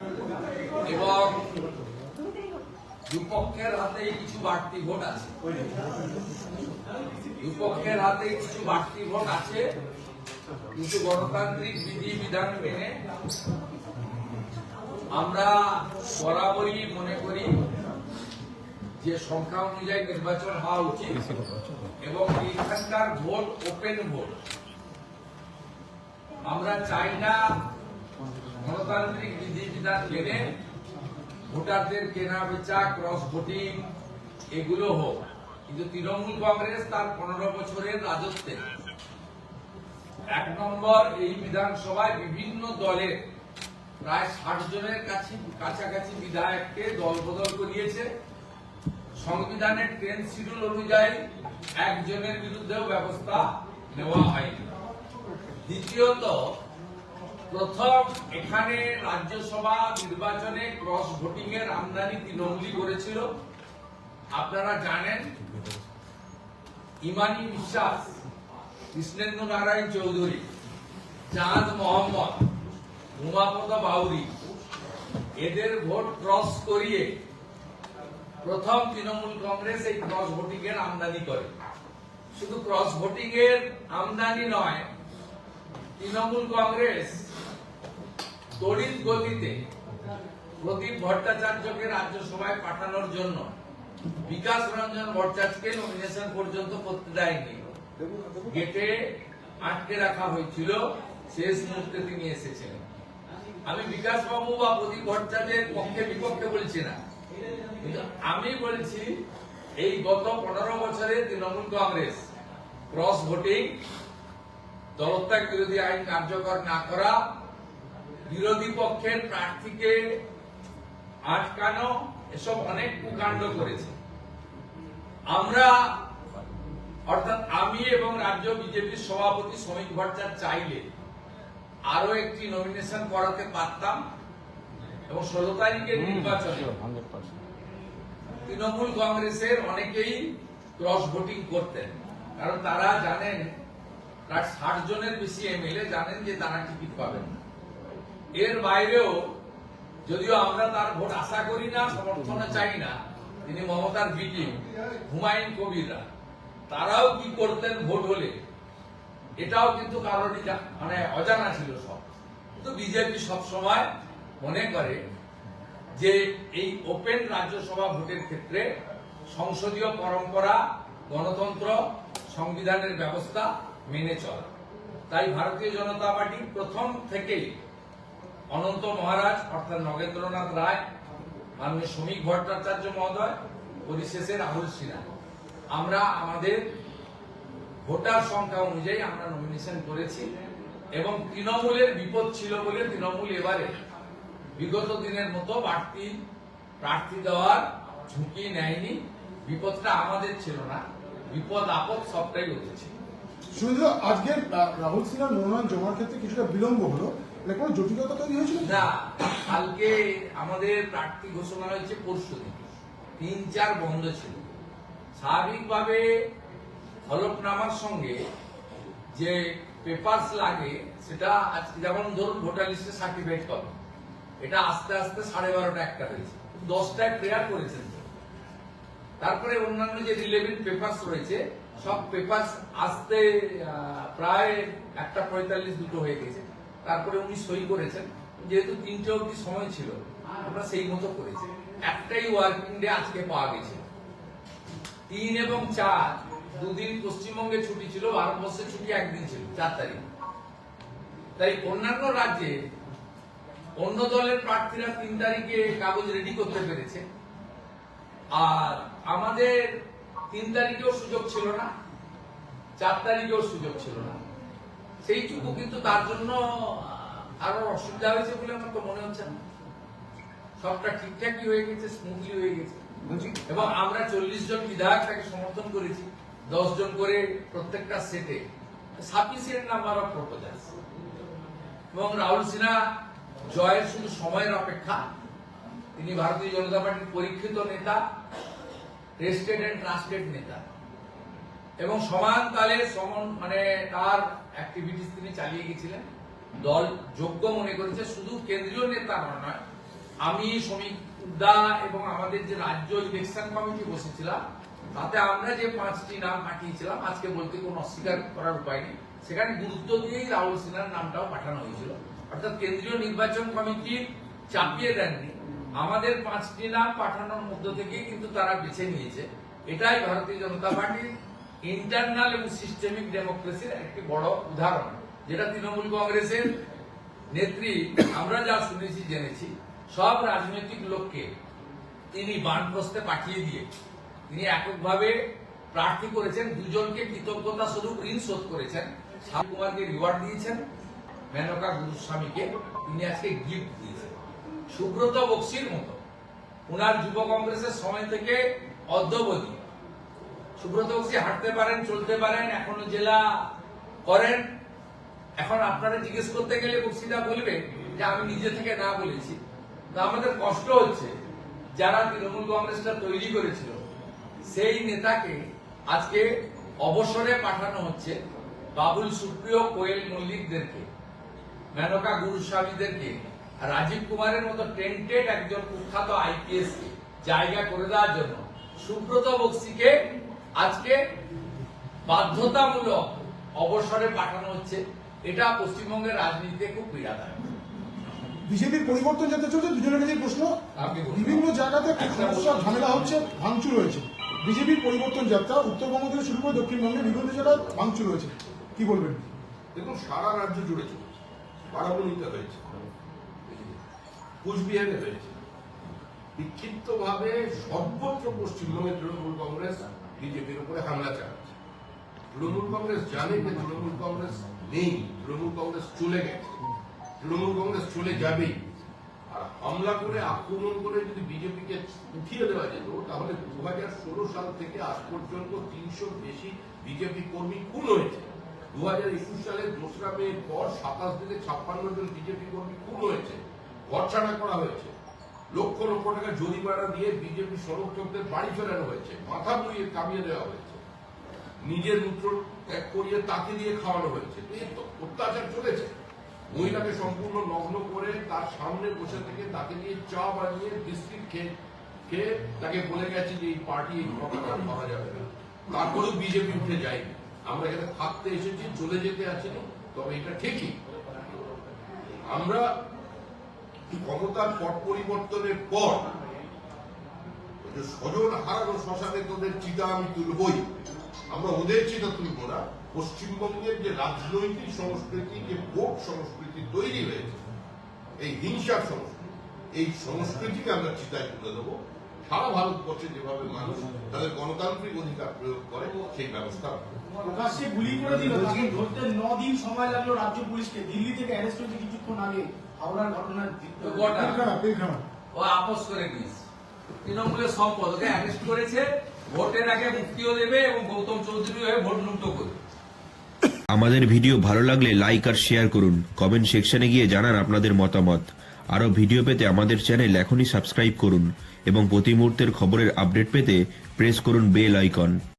এবং দুপক্ষের হাতে কিছু বাড়তি ভোট আছে, দুপক্ষের হাতে কিছু বাড়তি ভোট আছে, কিন্তু গণতান্ত্রিক বিধি বিধান মেনে আমরা বরাবরই মনে করি যে সংখ্যা অনুযায়ী নির্বাচন হওয়া উচিত এবং এখানকার ভোট ওপেন ভোট। আমরা চাই না গণতান্ত্রিক বিধি বিধান মেনে ভোটারদের কেনা বেচা, ক্রস ভোটিং এগুলো হোক, কিন্তু তৃণমূল কংগ্রেস তার 15 বছরের রাজত্বে 1 নম্বর এই বিধানসভায় বিভিন্ন দলের প্রায় 60 জনের কাছাকাছি বিধায়ককে দল বদল করিয়েছে। সংবিধানের 10 শিডিউল অনুযায়ী একজনের বিরুদ্ধেও ব্যবস্থা নেওয়া হয়নি। দ্বিতীয়ত, প্রথম এখানে রাজ্যসভা নির্বাচনে ক্রস ভোটিং এর আমদানি তৃণমূলই করেছিল। আপনারা জানেন, ইমানি বিশ্বাস, কৃষ্ণেন্দু নারায়ণ চৌধুরী, চাঁদ মোহাম্মদ, উমাপদ বাউরি এদের ভোট ক্রস করিয়ে প্রথম তৃণমূল কংগ্রেস এই ক্রস ভোটিং এর আমদানি করে। শুধু ক্রস ভোটিং এর আমদানি নয়, তৃণমূল কংগ্রেস তড়িৎ গতিতে প্রদীপ ভট্টাচার্যকে রাজ্যসভায় পাঠানোর জন্য বিকাশ রঞ্জন ভট্টাচার্যকে নমিনেশন পর্যন্ত করতে দেয়নি, গেটে আটকে রাখা হয়েছিল। শেষ মুহূর্তে তিনি এসেছিলেন। আমি বিকাশ বাবু বা প্রদীপ ভট্টাচার্যের পক্ষে বিপক্ষে বলছি না, কিন্তু আমি বলছি এই গত 15 বছরে তৃণমূল কংগ্রেস ক্রস ভোটিং, দলত্যাগ বিরোধী আইন কার্যকর না করা, বিরোধী পক্ষের প্রার্থীকে আটকানো, এসব অনেক কুকাণ্ড করেছে। আমরা অর্থাৎ আমি এবং রাজ্য বিজেপির সভাপতি শ্রমিক ভট্টাচার্য চাইলে আরো একটি নমিনেশন করাতে পারতাম এবং 16 তারিখের নির্বাচনে তৃণমূল কংগ্রেসের অনেকেই ক্রস ভোটিং করতেন, কারণ তারা জানেন প্রায় 60 জনের বেশি এমএলএ জানেন যে তারা টিকিট পাবেন না। এর বাইরেও যদিও আমরা তার ভোট আশা করি না, সমর্থনে চাই না, তিনি মমতার বিটি হুমায়ুন কবিররা তারাও কি করতেন ভোট হলে, এটাও কিন্তু কারোরই মানে অজানা ছিল সব। কিন্তু বিজেপি সবসময় মনে করে যে এই ওপেন রাজ্যসভা ভোটের ক্ষেত্রে সংসদীয় পরম্পরা, গণতন্ত্র, সংবিধানের ব্যবস্থা মেনে চলা। তাই ভারতীয় জনতা পার্টি প্রথম থেকেই অনন্ত মহারাজ অর্থাৎ নগেন্দ্রনাথ রায়, মাননীয় শ্রমিক ভট্টাচার্য মহোদয়, পরিশেষে রাহুল সিনহা, আমরা আমাদের ভোটার সংখ্যা অনুযায়ী আমরা নমিনেশন করেছি এবং তৃণমূলের বিপদ ছিল বলে তৃণমূল এবারে বিগত দিনের মতো বাড়তি প্রার্থী দেওয়ার ঝুঁকি নেয়নি। বিপদটা আমাদের ছিল না, বিপদ আপদ সবটাই হতেছে। শুধু আজকে রাহুল সিনহার মনোনয়ন জমার ক্ষেত্রে কিছুটা বিলম্ব হলো, কোনো জটিলতা তৈরি হয়েছিল না। কালকে আমাদের প্রার্থী ঘোষণা হয়েছে পরশুদিন, 3-4 বন্ধ ছিল। স্বাভাবিকভাবে হলফনামার সঙ্গে যে পেপারস লাগে সেটা আজকে, যেমন ধরুন ভোটার লিস্টে সার্টিফাইড কপি, এটা আস্তে আস্তে 12:30 একটা হয়েছে, 10টায় প্রেয়ার করেছেন। তারপরে অন্যান্য যে রিলেভেন্ট পেপারস রয়েছে সব পেপারস আসতে প্রায় 1:45 2 হয়ে গেছে। তারপরে উনি সই করেছেন, যেহেতু 3টে অবধি সময় ছিল আমরা সেই মতো করেছি। একটাই ওয়ার্কিং ডে আজকে পাওয়া গেছে। 3 এবং 4 দুদিন পশ্চিমবঙ্গে ছুটি ছিল, ভারতবর্ষের ছুটি একদিন ছিল, 4 তারিখ। তাই অন্যান্য রাজ্যে অন্য দলের প্রার্থীরা 3 তারিখে কাগজ রেডি করতে পেরেছে, আর আমাদের 3 তারিখেও সুযোগ ছিল না, 4 তারিখেও সুযোগ ছিল না। সেইটুকু কিন্তু তার জন্য আরো অসুবিধা হয়েছে বলে আমার তো মনে হচ্ছে না। সবটা ঠিকঠাকই হয়ে গেছে, স্মুথলি হয়ে গেছে এবং আমরা 40 জন বিধায়ক তাকে সমর্থন করেছি, 10 জন করে প্রত্যেকটা সেটে, সাফিসিয়েন্ট নাম্বার অফ প্রপোজালস। এবং রাহুল সিনহা জয়ের শুধু সময়ের অপেক্ষা। তিনি ভারতীয় জনতা পার্টির পরীক্ষিত নেতা, টেস্টেড এন্ড ট্রাস্টেড নেতা এবং সমান তালে মানে তার অ্যাক্টিভিটিস তিনি চালিয়ে গেছিলেন। দল যোগ্য মনে করেছে, শুধু কেন্দ্রীয় নেতা নয়, আমি শ্রমিক দা এবং আমাদের যে রাজ্য ইলেকশন কমিটি বসেছিলাম, তাতে আমরা যে 5টি নাম পাঠিয়েছিলাম, আজকে বলতে কোনো অস্বীকার করার উপায় নেই, সেখানে গুরুত্ব দিয়েই রাহুল সিনহার নামটাও পাঠানো হয়েছিল। অর্থাৎ কেন্দ্রীয় নির্বাচন কমিটি চাপিয়ে দেননি, আমাদের 5টি নাম পাঠানোর মধ্য থেকেই কিন্তু তারা বেছে নিয়েছে। এটাই ভারতীয় জনতা পার্টির ইন্টারনাল এবং সিস্টেমিক ডেমোক্রেসির একটি বড় উদাহরণ, যেটা তৃণমূল কংগ্রেসের নেত্রী আমরা যা শুনেছি জেনেছি, সব রাজনৈতিক লোককে তিনি বানপ্রস্থে পাঠিয়ে দিয়ে তিনি এককভাবে প্রার্থী করেছেন, দুজনকে কৃতজ্ঞতা স্বরূপ ঋণ শোধ করেছেন। শাহ কুমারকে রিওয়ার্ড দিয়েছেন, মেনকা গুরুস্বামীকে তিনি আজকে গিফট দিয়েছেন। সুব্রত বক্সির মতো উনার যুব কংগ্রেসের সময় থেকে অদ্যবধি সুব্রত বক্সি হাঁটতে পারেন, চলতে পারেন, এখনো জেলা করেন। এখন আপনারা জিজ্ঞেস করতে গেলে বক্সিদা বলবে যে আমি নিজে থেকে না বলেছি। তো আমাদের কষ্ট হচ্ছে, যারা তৃণমূল কংগ্রেসটা তৈরি করেছিল সেই নেতাকে আজকে অবসরে পাঠানো হচ্ছে। বাবুল সুপ্রিয়, কোয়েল মল্লিকদেরকে, মেনকা গুরুস্বামীদেরকে, রাজীব কুমারের মতো টেন্টেড একজন কুখ্যাত আইপিএস কে জায়গা করে দেওয়ার জন্য সুব্রত বক্সিকে আজকে বাধ্যতামূলক অবসরে পাঠানো হচ্ছে। এটা পশ্চিমবঙ্গের রাজনীতিতে খুব পীড়াদায়ক। বিজেপির পরিবর্তন যাতে চলছে, দুজনের কাছে প্রশ্ন, আপনি বলুন। বিভিন্ন জায়গাতে খুব সমস্যা ঝামেলা হচ্ছে, ভাঙচুর হয়েছে। বিজেপির পরিবর্তন যাত্রা উত্তরবঙ্গ থেকে শুরু করে দক্ষিণবঙ্গের বিভিন্ন জায়গায় ভাঙচুর হয়েছে, কি বলবেন? দেখুন, সারা রাজ্য জুড়ে চলেছে। বারাবণীতে হয়েছে, কুচবিহারে হয়েছে, বিক্ষিপ্ত ভাবে সর্বত্র পশ্চিমবঙ্গের তৃণমূল কংগ্রেস বিজেপির উপরে হামলা চালাচ্ছে। তৃণমূল কংগ্রেস জানে যে তৃণমূল কংগ্রেস নেই, তৃণমূল কংগ্রেস চলে গেছে, তৃণমূল কংগ্রেস চলে যাবেই। আর হামলা করে, আক্রমণ করে যদি বিজেপিকে উঠিয়ে দেওয়া যেত, তাহলে 2016 সাল থেকে আজ পর্যন্ত 300 বেশি বিজেপি কর্মী খুন হয়েছে। 2021 সালের 2রা মের পর 27 দিনে 56 জন বিজেপি কর্মী খুন হয়েছে, ঘরছাড়া করা হয়েছে, লক্ষ লক্ষ টাকা জরিমানা দিয়ে বিজেপি সমর্থকদের বাড়ি ফেরানো হয়েছে, মাথা বইয়ে কামিয়ে দেওয়া হয়েছে, নিজের মূত্র ত্যাগ করিয়ে তাকে দিয়ে খাওয়ানো হয়েছে। তো এই তো অত্যাচার চলেছে। মহিলাকে সম্পূর্ণ নগ্ন করে তার সামনে বসে থেকে তাকে দিয়ে চা বানিয়ে বিস্কিট খেয়ে তাকে বলে গেছে যে এই পার্টি এই ক্ষমতা করা যাবে না। তারপরেও বিজেপি উঠে যায়নি। আমরা এখানে থাকতে এসেছি, চলে যেতে আসিনি। তবে এটা ঠিকই, আমরা ক্ষমতার পট পরিবর্তনের পর যে স্বজন হারানো শ্মশানে তোদের চিতা আমি তুলবই, আমরা ওদের চিতা তুলব না। পশ্চিমবঙ্গের যে রাজনৈতিক সংস্কৃতি, যে ভোট সংস্কৃতি তৈরি হয়েছে, এই হিংসার সংস্কৃতি, এই সংস্কৃতিকে আমরা চিতায় তুলে দেবো। সারা ভারতবর্ষে যেভাবে মানুষ তাদের গণতান্ত্রিক অধিকার প্রয়োগ করে সেই ব্যবস্থা। প্রকাশ্যে গুলি করে দিল, তাকে ধরতে 9 দিন সময় লাগলো রাজ্য পুলিশকে। দিল্লি থেকে অ্যারেস্ট হয়েছে কিছুক্ষণ আগে, হাওড়ার ঘটনার পিলখানা। ও আপোষ করে দিয়েছে, তৃণমূলের সম্পদ ওকে অ্যারেস্ট করেছে, ভোটের আগে মুক্তিও দেবে এবং গৌতম চৌধুরী হয়ে ভোট লুণ্ঠ করবে। আমাদের ভিডিও ভালো লাগলে লাইক আর শেয়ার করুন, কমেন্ট সেকশনে গিয়ে জানান আপনাদের মতামত। আরও ভিডিও পেতে আমাদের চ্যানেল এখনই সাবস্ক্রাইব করুন এবং প্রতি মুহূর্তের খবরের আপডেট পেতে প্রেস করুন বেল আইকন।